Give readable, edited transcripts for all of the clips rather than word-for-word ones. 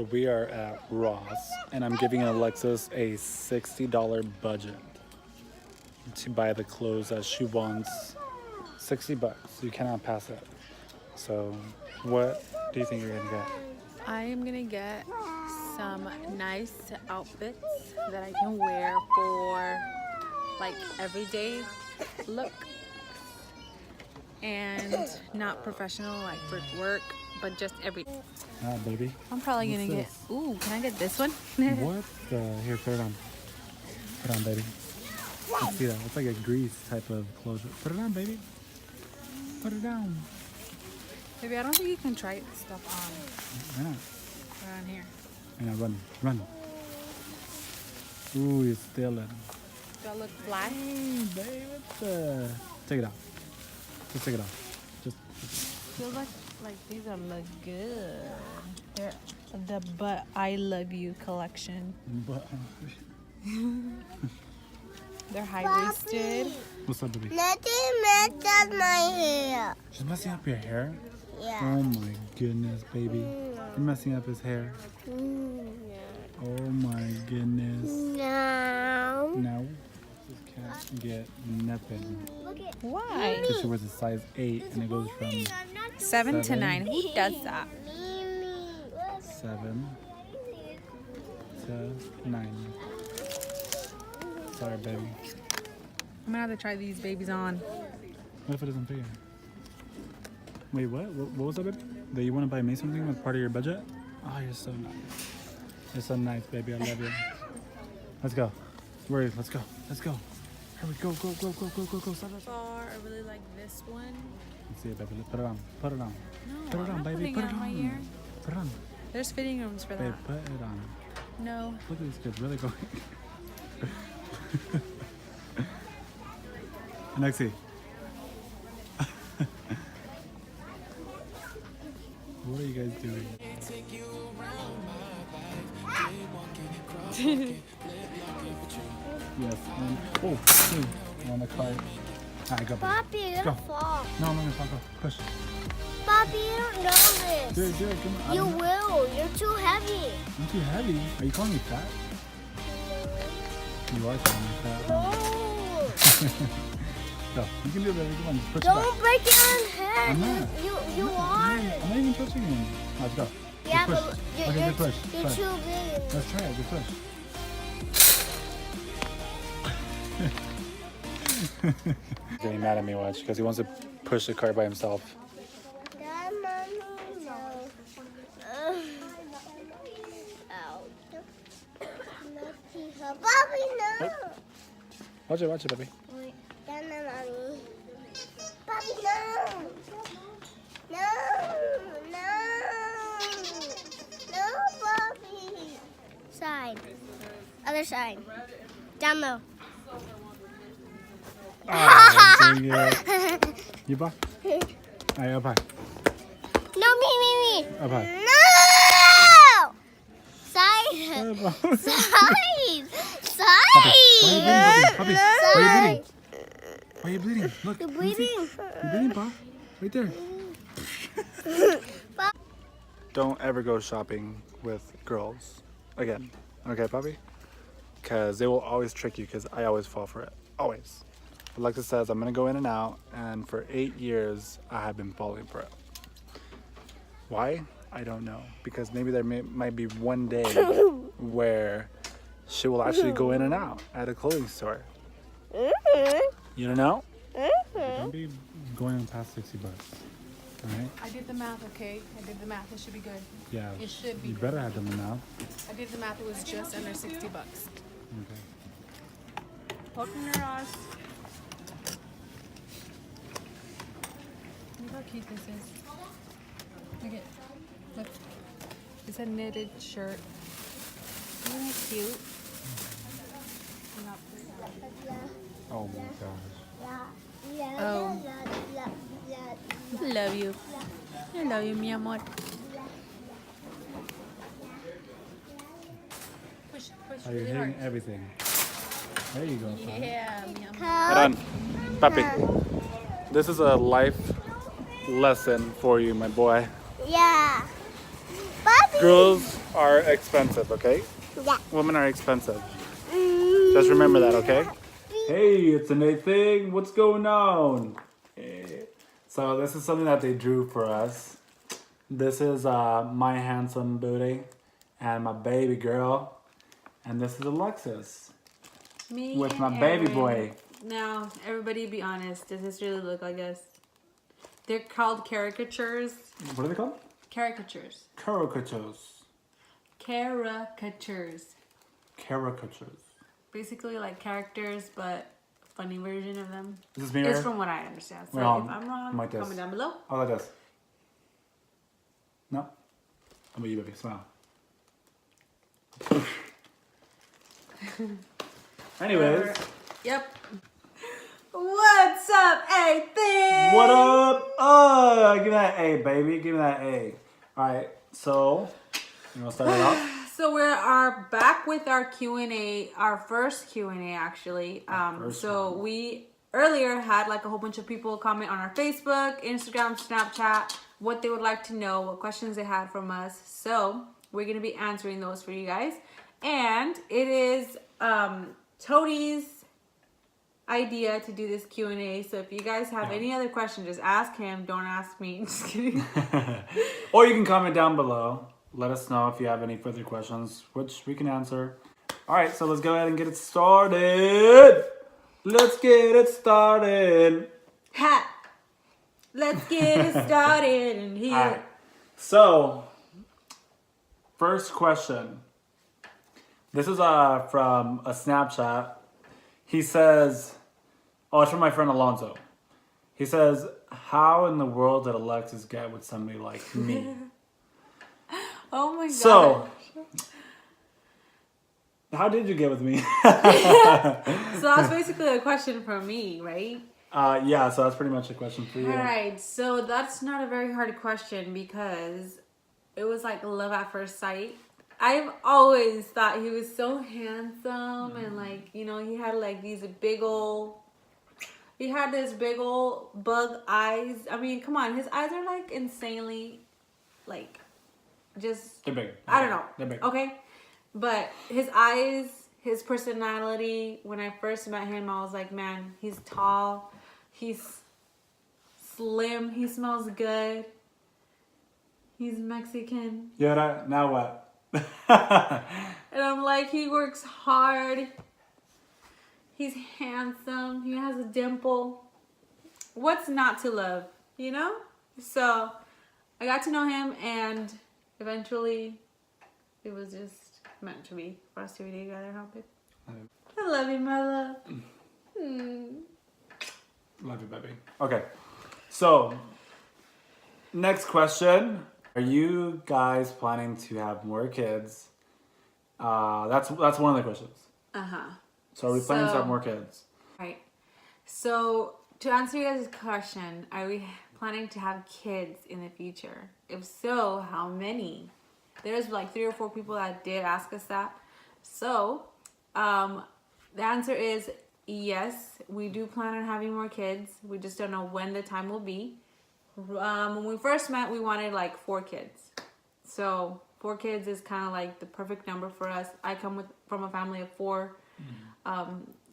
So we are at Ross, and I'm giving Alexis a $60 budget to buy the clothes that she wants. $60. You cannot pass it. So what do you think you're gonna get? I am gonna get some nice outfits that I can wear for like everyday look and not professional like for work, but just every. Ah, baby. I'm probably What's gonna this? get. Ooh, can I get this one? What the? Here, put it on. Put it on, baby. Let's see that. It's like a grease type of clothes. Put it on, baby. Put it down. Maybe I don't think you can try stuff on. Why not? Around here. And now run, run. Ooh, you're stealing. Do I look fly? Hey, babe, what the? Take it off. Just take it off. Just. Feels like these are look good. They're the But I Love You collection. But. They're high-waisted. What's up, baby? Nothing messes my hair. She's messing up your hair? Yeah. Oh my goodness, baby. You're messing up his hair. Oh my goodness. No. No. Just can't get nothing. Why? Because she wears a size 8 and it goes from 7 to 9. Who does that? 7 to 9. Sorry, baby. I'm gonna have to try these babies on. What if it doesn't fit? Wait, what? What was that, baby? That you want to buy me something as part of your budget? Oh, you're so nice. You're so nice, baby. I love you. Let's go. Worried. Let's go. Let's go. Hurry, go, go, go, go, go, go, go. Stop, stop, stop. Far, I really like this one. Let's see it, baby. Put it on. Put it on. No, Put it I'm on, not baby. putting Put it it on my on. ear. Put it on. There's fitting rooms for Babe, that. put it on. No. Look at these kids really going. Alexis. What are you guys doing? Yes, and oh, on the cart. Alright, go. Poppy, you're Go. gonna fall. No, I'm not gonna stop. Go. Push. Poppy, you don't know this. Do it, do it. Come on. You will. You're too heavy. I'm too heavy. Are you calling me fat? You are calling me fat. No. Go. You can do it, baby. Come on, just push it Don't back. break your own head. I'm not. You are. I'm not even touching him. Let's go. Yeah, Just but push. you're, Okay, you're, good push. you're Push. too big. Let's try it. Good push. Getting mad at me, watch, because he wants to push the cart by himself. Dad, Mommy, no. Ow. Bobby, no. Watch it, baby. Wait, Dad, Mommy. Bobby, no. No, no. No, Bobby. Side. Other side. Down low. Ah, dang it. You buy? Alright, up high. No, me. Up high. No! Side. Side. Puppy, Side. why are you bleeding? Why are you bleeding? Look. You're let me see. bleeding. You're bleeding, Pa. Right there. Don't ever go shopping with girls again. Okay, Poppy? Because they will always trick you because I always fall for it. Always. Alexis says I'm going to go in and out, and for 8 years, I have been falling for it. Why? I don't know. Because maybe there might be one day where she will actually go in and out at a clothing store. You don't know? Don't be going on past $60. Alright? I did the math, okay? I did the math. It should be good. Yeah. It should be You good. better have them now. I did the math. It was just under $60. Okay. Welcome to Ross. Look how cute this is. Look at, look. It's a knitted shirt. Isn't that cute? Oh my gosh. Oh. Love you. I love you, mi amor. Push Oh, you're really hitting hard. everything. There you go. Pa. Yeah, mi amor. Hold on. Papi. This is a life lesson for you, my boy. Yeah. Bobby. Girls are expensive, okay? Yeah. Women are expensive. Just remember that, okay? Hey, it's a Nate thing. What's going on? Hey. So this is something that they drew for us. This is my handsome booty and my baby girl. And this is Alexis Me with and my baby Aaron. boy. Now, everybody be honest. Does this really look like us? They're called caricatures. What are they called? Caricatures. Caricatures. Caricatures. Caricatures. Basically like characters, but funny version of them. Is this me It's right? from what I understand. So Wait, if I'm wrong, like this. comment down below. Oh, like this. No? I'm you, baby. Smile. Anyways. Whatever. Yep. What's up, A thing? What up? Give me that A, baby. Give me that A. Alright, so you wanna start it off? So we are back with our Q&A, our first Q&A actually. So we earlier had like a whole bunch of people comment on our Facebook, Instagram, Snapchat, what they would like to know, what questions they had from us. So we're gonna be answering those for you guys. And it is Tony's idea to do this Q&A. So if you guys have any other questions, just ask him. Don't ask me. Just kidding. Or you can comment down below. Let us know if you have any further questions, which we can answer. Alright, so let's go ahead and get it started. Let's get it started. Ha! Let's get it started in here. Alright, so first question. This is from a Snapchat. He says, oh, it's from my friend Alonso. He says, how in the world did Alexis get with somebody like me? Oh my god. So, how did you get with me? So that's basically a question for me, right? Yeah, so that's pretty much a question for you. Alright, so that's not a very hard question because it was like love at first sight. I've always thought he was so handsome and like, you know, he had like these big old, he had this big old bug eyes. I mean, come on, his eyes are like insanely, like, just, They're big. I don't know. They're big. Okay? But his eyes, his personality, when I first met him, I was like, man, he's tall, he's slim, he smells good, he's Mexican. Yeah, now what? And I'm like, he works hard. He's handsome. He has a dimple. What's not to love, you know? So I got to know him and eventually it was just meant to be for us to be together, huh, babe? I love you, my love. Love you, baby. Okay, so next question. Are you guys planning to have more kids? That's one of the questions. Uh-huh. So are we planning to have more kids? Right. So to answer you guys' question, are we planning to have kids in the future? If so, how many? There's like 3 or 4 people that did ask us that. So the answer is yes, we do plan on having more kids. We just don't know when the time will be. When we first met, we wanted like 4 kids. So 4 kids is kind of like the perfect number for us. I come from a family of 4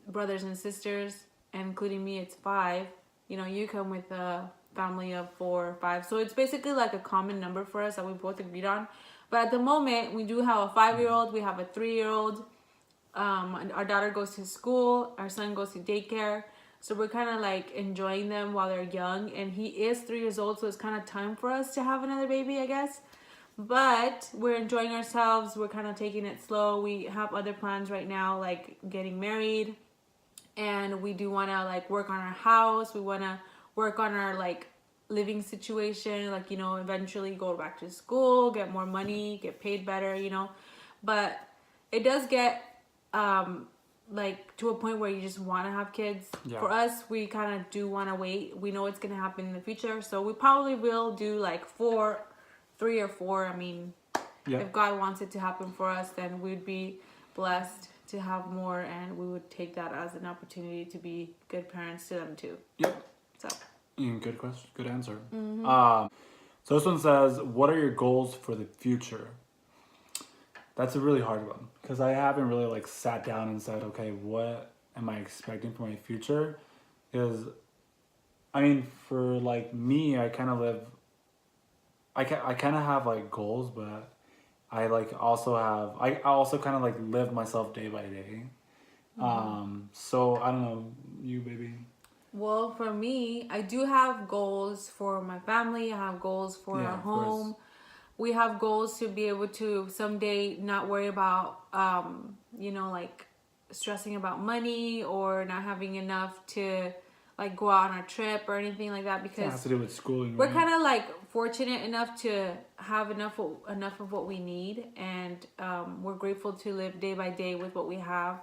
brothers and sisters, and including me, it's 5. You know, you come with a family of 4 or 5. So it's basically like a common number for us that we both agreed on. But at the moment, we do have a 5-year-old, we have a 3-year-old. Our daughter goes to school, our son goes to daycare. So we're kind of like enjoying them while they're young. And he is 3 years old, so it's kind of time for us to have another baby, I guess. But we're enjoying ourselves. We're kind of taking it slow. We have other plans right now, like getting married. And we do want to like work on our house. We want to work on our like living situation. Like, you know, eventually go back to school, get more money, get paid better, you know. But it does get like to a point where you just want to have kids. Yeah. For us, we kind of do want to wait. We know it's going to happen in the future. So we probably will do like 3 or 4. I mean, if God wants it to happen for us, then we'd be blessed to have more, and we would take that as an opportunity to be good parents to them too. Yep. So. Good question. Good answer. So this one says, what are your goals for the future? That's a really hard one because I haven't really like sat down and said, okay, what am I expecting for my future? Because I mean, for like me, I kind of live. I kind of have like goals, but I like also have. I also kind of like live myself day by day. So I don't know, you baby. Well, for me, I do have goals for my family. I have goals for Yeah, our of course. home. We have goals to be able to someday not worry about, like stressing about money or not having enough to like go out on a trip or anything like that It has because to do with schooling. we're Right? kind of like fortunate enough to have enough of what we need, and we're grateful to live day by day with what we have.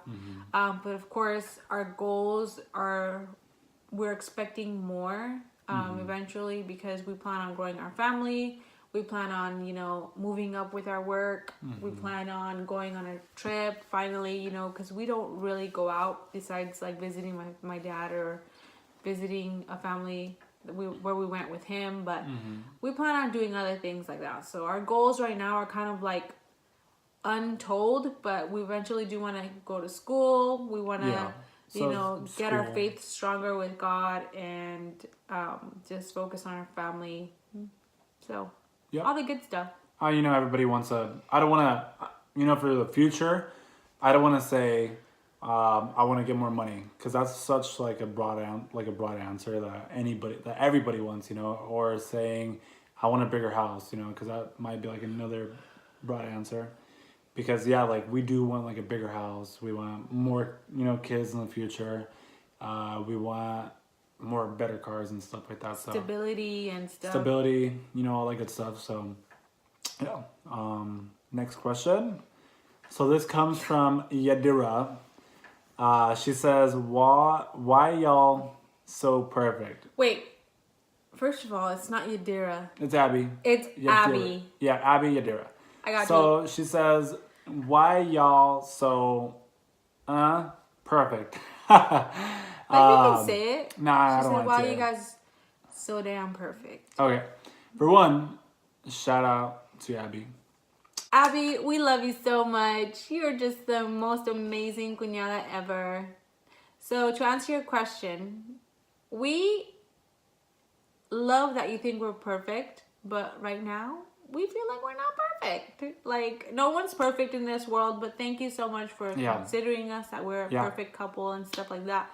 But of course, our goals are we're expecting more eventually because we plan on growing our family. We plan on moving up with our work. We plan on going on a trip finally. Because we don't really go out besides like visiting my dad or visiting a family where we went with him, but we plan on doing other things like that. So our goals right now are kind of like untold, but we eventually do want to go to school. We want to, Yeah. So get our school. faith stronger with God and just focus on our family. So Yep. all the good stuff. Everybody wants a. I don't want to. For the future, I don't want to say. I want to get more money because that's such like a broad answer that everybody wants, or saying I want a bigger house, because that might be like another broad answer. Because like we do want like a bigger house. We want more, kids in the future. We want more better cars and stuff like that. So Stability and stuff. stability, all that good stuff. So yeah. Next question. So this comes from Yadira. She says, why y'all so perfect? Wait. First of all, it's not Yadira. It's Abby. It's Yadira. Abby. Yeah, Abby Yadira. I got you. So she says, why y'all so perfect? But you can say it. Nah, I She don't said, want "Why to. you guys so damn perfect?" Okay. For one, shout out to Abby. Abby, we love you so much. You're just the most amazing cuñada ever. So to answer your question, we love that you think we're perfect, but right now we feel like we're not perfect. Like no one's perfect in this world, but thank you so much for considering us that we're a perfect couple and stuff like that.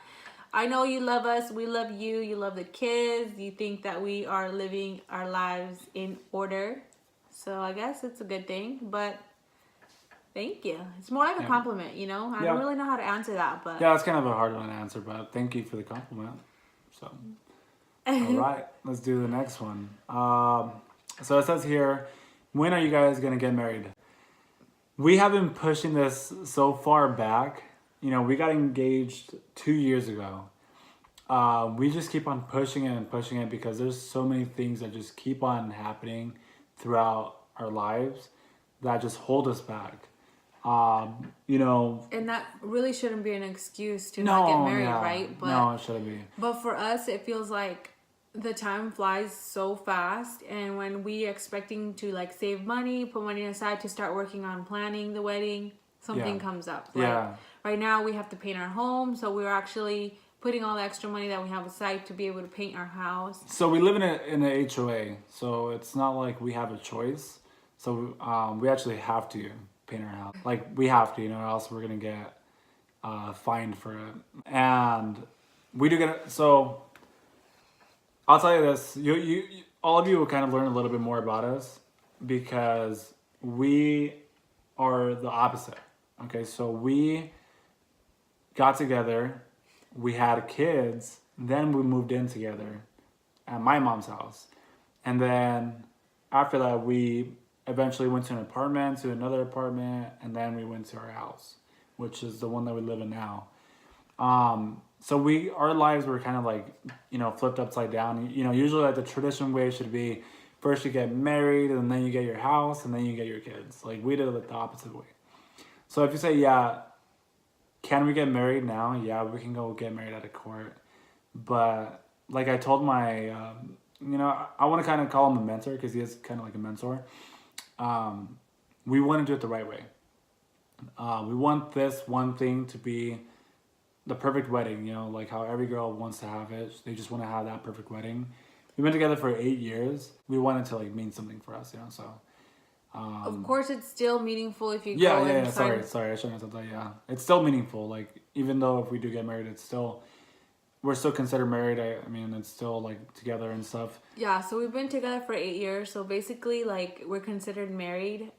I know you love us. We love you. You love the kids. You think that we are living our lives in order. So I guess it's a good thing, but thank you. It's more like a compliment, I don't really know how to answer that, but yeah, it's kind of a hard one to answer, but thank you for the compliment. So, all right, let's do the next one. So it says here, when are you guys gonna get married? We have been pushing this so far back. We got engaged 2 years ago. We just keep on pushing it and pushing it because there's so many things that just keep on happening throughout our lives that just hold us back. And that really shouldn't be an excuse to not get married, right? But no, it shouldn't be. But for us, it feels like the time flies so fast, and when we expecting to like save money, put money aside to start working on planning the wedding, something comes up. Like, right now we have to paint our home, so we're actually putting all the extra money that we have aside to be able to paint our house. So we live in an HOA, so it's not like we have a choice. So we actually have to paint our house. Like we have to, or else we're gonna get fined for it. And we do get it. So I'll tell you this: you all of you will kind of learn a little bit more about us because we are the opposite. Okay, so we got together, we had kids, then we moved in together at my mom's house, and then after that we eventually went to an apartment, to another apartment, and then we went to our house, which is the one that we live in now. So our lives were kind of like, flipped upside down. Usually like the traditional way should be first you get married and then you get your house and then you get your kids. Like we did it the opposite way. So if you say, can we get married now? Yeah, we can go get married at a court. But like I told my, I want to kind of call him a mentor because he is kind of like a mentor. We want to do it the right way. We want this one thing to be the perfect wedding, you know, like how every girl wants to have it. They just want to have that perfect wedding. We've been together for 8 years. We want it to like mean something for us, you know, so. Of course, it's still meaningful if you Yeah, go yeah, and yeah. sign. Sorry, I shouldn't have said that. Yeah, it's still meaningful. Like even though if we do get married, it's still we're still considered married. I mean, it's still like together and stuff. Yeah, so we've been together for 8 years. So basically, like we're considered married.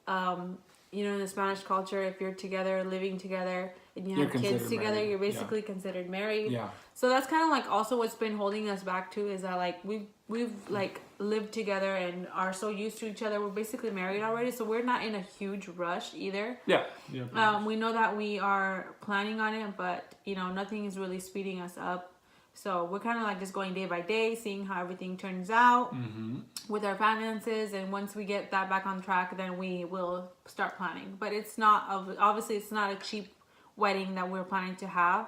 You know, in the Spanish culture, if you're together, living together, and you You're have kids considered together, married, you're yeah. basically considered married. Yeah. So that's kind of like also what's been holding us back too is that like we've like lived together and are so used to each other. We're basically married already, so we're not in a huge rush either. Yeah. Yeah. We know that we are planning on it, but you know nothing is really speeding us up. So we're kind of like just going day by day, seeing how everything turns out with our finances, and once we get that back on track, then we will start planning. But it's not obviously it's not a cheap wedding that we're planning to have.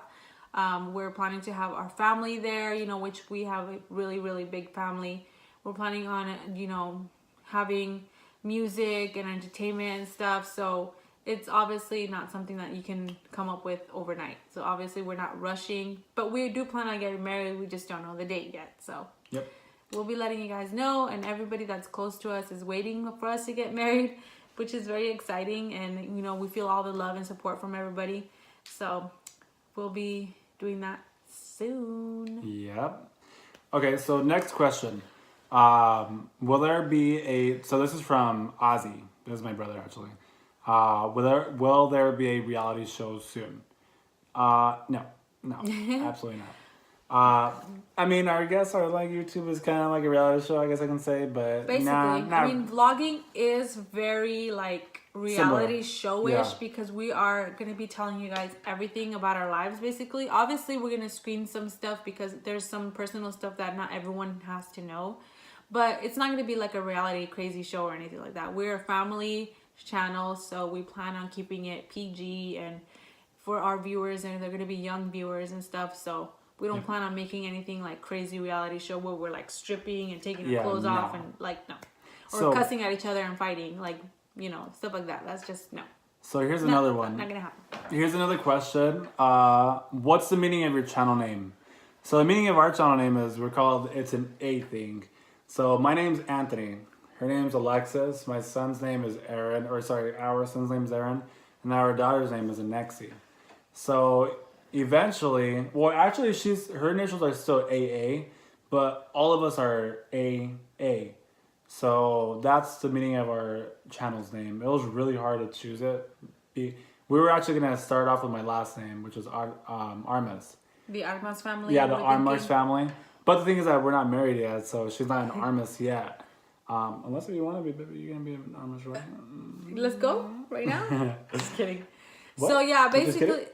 We're planning to have our family there, you know, which we have a really, really big family. We're planning on, you know, having music and entertainment and stuff. So it's obviously not something that you can come up with overnight. So obviously we're not rushing, but we do plan on getting married. We just don't know the date yet. So Yep. we'll be letting you guys know, and everybody that's close to us is waiting for us to get married, which is very exciting. And you know, we feel all the love and support from everybody. So we'll be doing that soon. Yep. Okay, so next question. Will there be a? So this is from Ozzy. This is my brother actually. Will there be a reality show soon? No, absolutely not. I mean, I guess our like YouTube is kind of like a reality show. I guess I can say, but Basically, I mean, vlogging is very like reality showish Yeah. because we are going to be telling you guys everything about our lives. Basically, obviously, we're going to screen some stuff because there's some personal stuff that not everyone has to know. But it's not going to be like a reality crazy show or anything like that. We're a family channel, so we plan on keeping it PG and for our viewers, and they're going to be young viewers and stuff. So we don't plan on making anything like crazy reality show where we're like stripping and taking our clothes off and like no, or cussing at each other and fighting, like you know, stuff like that. That's just no. So here's another one. Not gonna happen. Here's another question. What's the meaning of your channel name? So the meaning of our channel name is it's an A thing. So my name's Anthony. Her name's Alexis. My son's name is Aaron, our son's name is Aaron, and our daughter's name is Alexis. So eventually, well, actually, her initials are still AA, but all of us are AA. So that's the meaning of our channel's name. It was really hard to choose it. We were actually gonna start off with my last name, which was Armas. The Armas family. Yeah, the Armas family. But the thing is that we're not married yet, so she's not an Armas yet. Unless if you want to be, baby, you're gonna be an Armas, right? Let's go right now. Just kidding. What? So yeah, Just kidding? basically.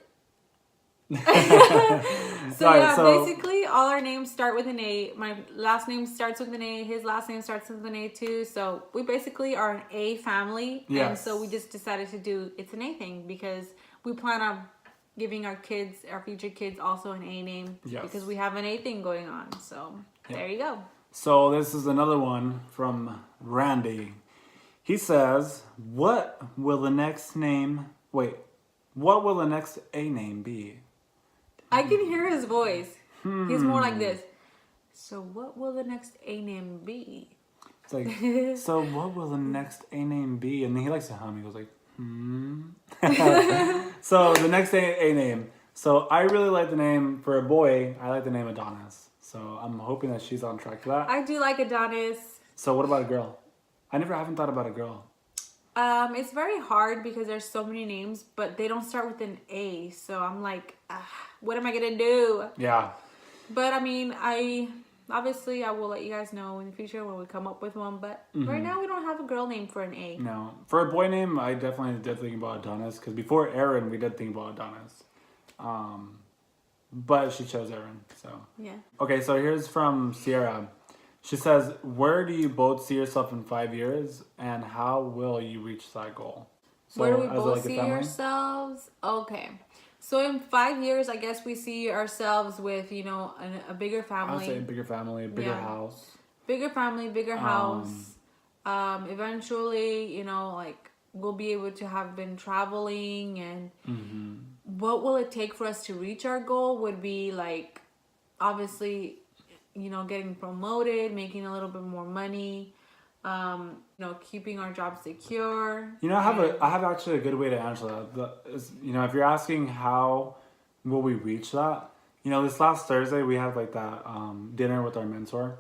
Alright, so- basically all our names start with an A. My last name starts with an A. His last name starts with an A too. So we basically are an A family. Yes. And so we just decided to do it's an A thing because we plan on giving our future kids also an A name. Yes. Because we have an A thing going on. So there you go. So this is another one from Randy. He says, what will the next A name be? I can hear his voice. He's more like this. So what will the next A name be? It's like, so what will the next A name be? And then he likes to hum. He goes like, So the next A name. So I really like the name, for a boy, I like the name Adonis. So I'm hoping that she's on track for that. I do like Adonis. So what about a girl? I haven't thought about a girl. It's very hard because there's so many names, but they don't start with an A. So I'm like, what am I gonna do? Yeah. But I mean, I will let you guys know in the future when we come up with one. But right now we don't have a girl name for an A. No. For a boy name, I definitely did think about Adonis. Because before Aaron, we did think about Adonis. But she chose Aaron, so. Yeah. Okay, so here's from Sierra. She says, where do you both see yourself in 5 years, and how will you reach that goal? So, Where do we as both like a see family? ourselves? Okay. So in 5 years, I guess we see ourselves with, you know, a bigger family. I would say a bigger family, a bigger Yeah. house. Bigger family, bigger house. Eventually, you know, like we'll be able to have been traveling, and Mm-hmm. what will it take for us to reach our goal would be like, obviously, getting promoted, making a little bit more money, keeping our job secure. I have actually a good way to answer that. If you're asking how will we reach that, this last Thursday we had like that dinner with our mentor,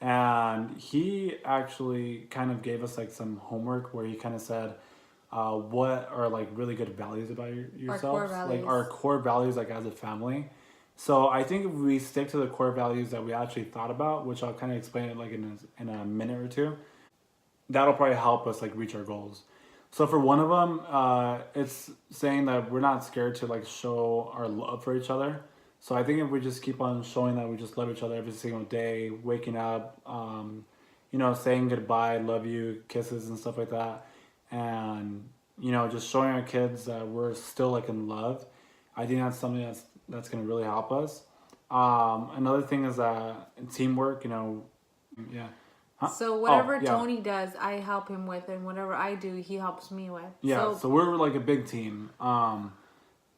and he actually kind of gave us like some homework where he kind of said, what are like really good values about yourselves, like our core values, like as a family. So I think if we stick to the core values that we actually thought about, which I'll kind of explain it like in a minute or two, that'll probably help us like reach our goals. So for one of them, it's saying that we're not scared to like show our love for each other. So I think if we just keep on showing that we just love each other every single day, waking up, saying goodbye, love you, kisses and stuff like that, and just showing our kids that we're still like in love, I think that's something that's gonna really help us. Another thing is teamwork. Yeah. Huh? So whatever Tony does, I help him with, and whatever I do, he helps me with. Yeah, so we're like a big team.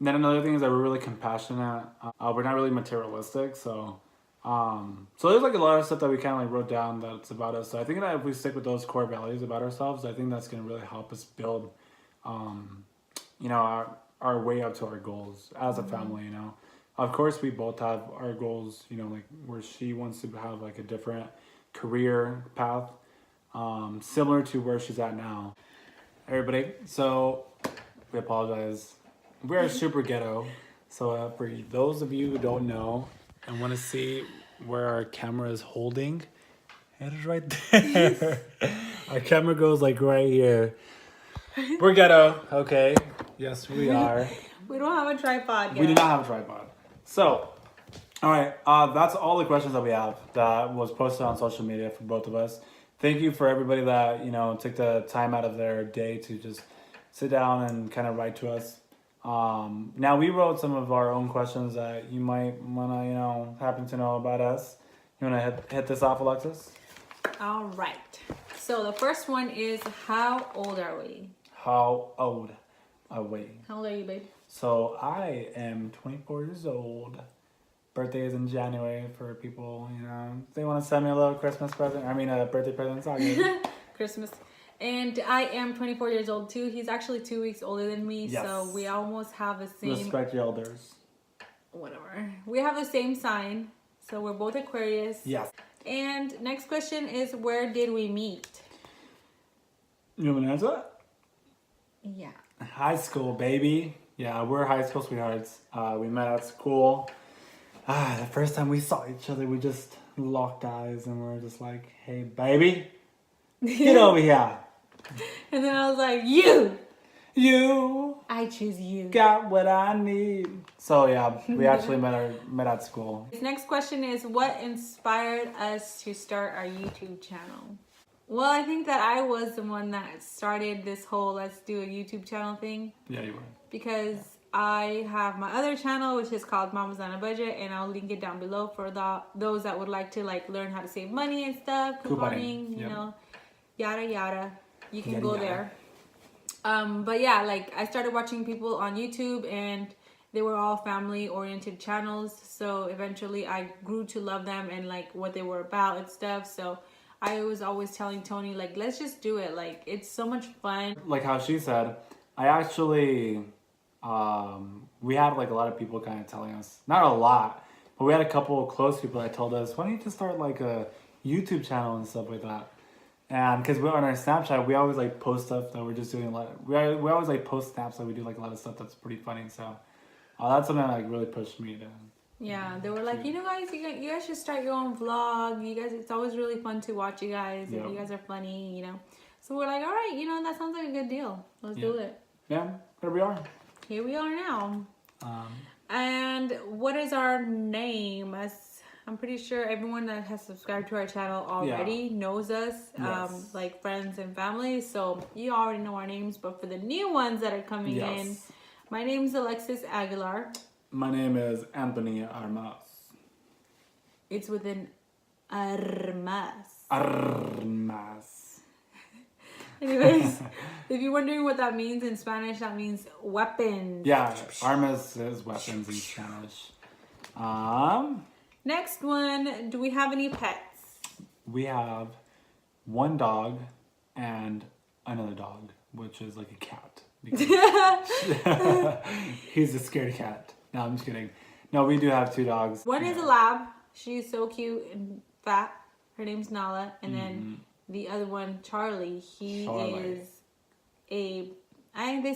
Then another thing is that we're really compassionate. We're not really materialistic, so there's like a lot of stuff that we kind of like wrote down that's about us. So I think that if we stick with those core values about ourselves, I think that's gonna really help us build, our way up to our goals as a family. Of course we both have our goals. Like where she wants to have like a different career path, similar to where she's at now. Everybody, so we apologize. We are super ghetto. So for those of you who don't know and want to see where our camera is holding, it is right there. Our camera goes like right here. We're ghetto, okay? Yes, we are. We don't have a tripod yet. We do not have a tripod. So, all right, that's all the questions that we have that was posted on social media for both of us. Thank you for everybody that, took the time out of their day to just sit down and kind of write to us. Now we wrote some of our own questions that you might want to, happen to know about us. You want to hit this off, Alexis? All right. So the first one is, how old are we? How old are we? How old are you, babe? So I am 24 years old. Birthday is in January for people, if they want to send me a little Christmas present. I mean, a birthday present. It's all good. Christmas. And I am 24 years old too. He's actually 2 weeks older than me. Yes. So we almost have the same. Respect your elders. Whatever. We have the same sign. So we're both Aquarius. Yes. And next question is, where did we meet? You want me to answer that? Yeah. High school, baby. Yeah, we're high school sweethearts. We met at school. The first time we saw each other, we just locked eyes and we're just like, hey, baby, get over here. And then I was like, you. I choose you. Got what I need. So yeah, we actually met at school. This next question is, what inspired us to start our YouTube channel? Well, I think that I was the one that started this whole let's do a YouTube channel thing. Yeah, you were. Because I have my other channel, which is called MommasOnABudget, and I'll link it down below for those that would like to learn how to save money and stuff, couponing, yada yada. You can go there. But yeah, I started watching people on YouTube, and they were all family-oriented channels. So eventually, I grew to love them and what they were about and stuff. So I was always telling Tony, let's just do it. It's so much fun. Like how she said, I actually. We had a lot of people kind of telling us, not a lot, but we had a couple of close people that told us, why don't you just start a YouTube channel and stuff like that? And because we're on our Snapchat, we always post stuff that we're just doing a lot. We always post snaps that we do a lot of stuff that's pretty funny. So that's something that really pushed me to. Yeah, they were like, guys, you guys should start your own vlog. You guys, it's always really fun to watch you guys. Yep. If you guys are funny, So we're like, all right, that sounds like a good deal. Let's do it. Yeah, here we are. Here we are now. And what is our name? I'm pretty sure everyone that has subscribed to our channel already knows us, yes. Friends and family. So you already know our names. But for the new ones that are coming in, my name is Alexis Aguilar. My name is Anthony Armas. It's with an Armas. Armas. Anyways, if you're wondering what that means in Spanish, that means weapons. Yeah, armas is weapons in Spanish. Next one, do we have any pets? We have one dog and another dog, which is like a cat. Because he's a scaredy cat. No, I'm just kidding. No, we do have two dogs. One is a lab. She's so cute and fat. Her name's Nala. And then the other one, Charlie, Charlie. is they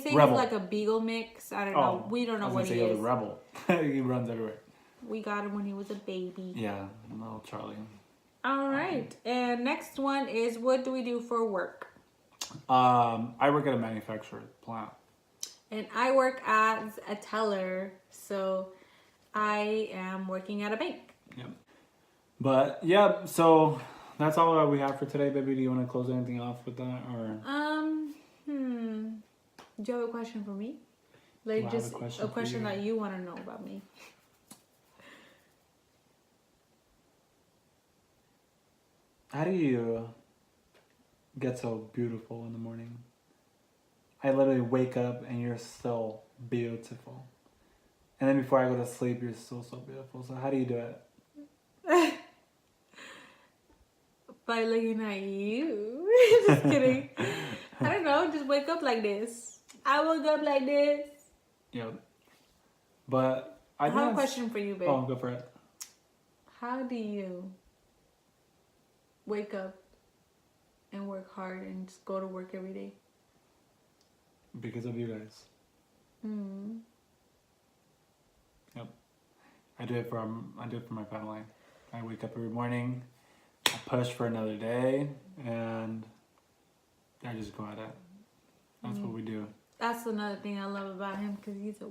say Rebel. he's like a beagle mix. I don't know. We don't know what he He's a is. rebel. He runs everywhere. We got him when he was a baby. Yeah, little Charlie. All right. And next one is, what do we do for work? I work at a manufacturer plant. And I work as a teller. So I am working at a bank. Yep. But yeah, so that's all that we have for today, baby. Do you want to close anything off with that, or? Do you have a question for me? Like Do I have just a question a for question you? that you want to know about me. How do you get so beautiful in the morning? I literally wake up and you're so beautiful. And then before I go to sleep, you're still so beautiful. So how do you do it? By looking at you. Just kidding. I don't know. Just wake up like this. I woke up like this. Yep. But I have a question for you, babe. Oh, go for it. How do you wake up and work hard and just go to work every day? Because of you guys. Yep. I do it for my family. I wake up every morning, I push for another day, and I just go at it. That's what we do. That's another thing I love about him, because he's a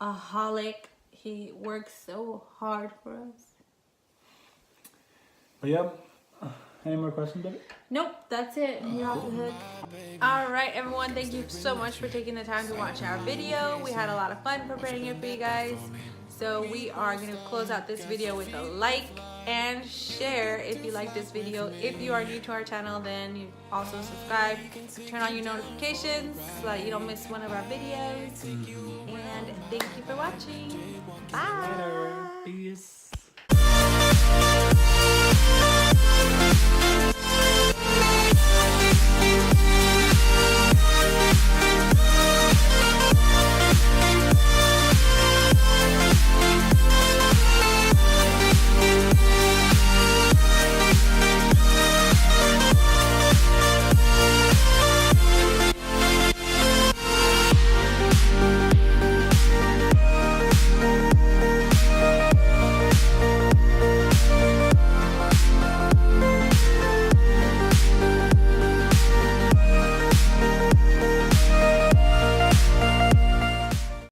workaholic. He works so hard for us. But yep. Any more questions, baby? Nope, that's it. You're off the hook. Alright everyone, thank you so much for taking the time to watch our video. We had a lot of fun preparing it for you guys. So we are going to close out this video with a like and share if you like this video. If you are new to our channel, then you also subscribe. Turn on your notifications so that you don't miss one of our videos. And thank you for watching. Bye. Peace.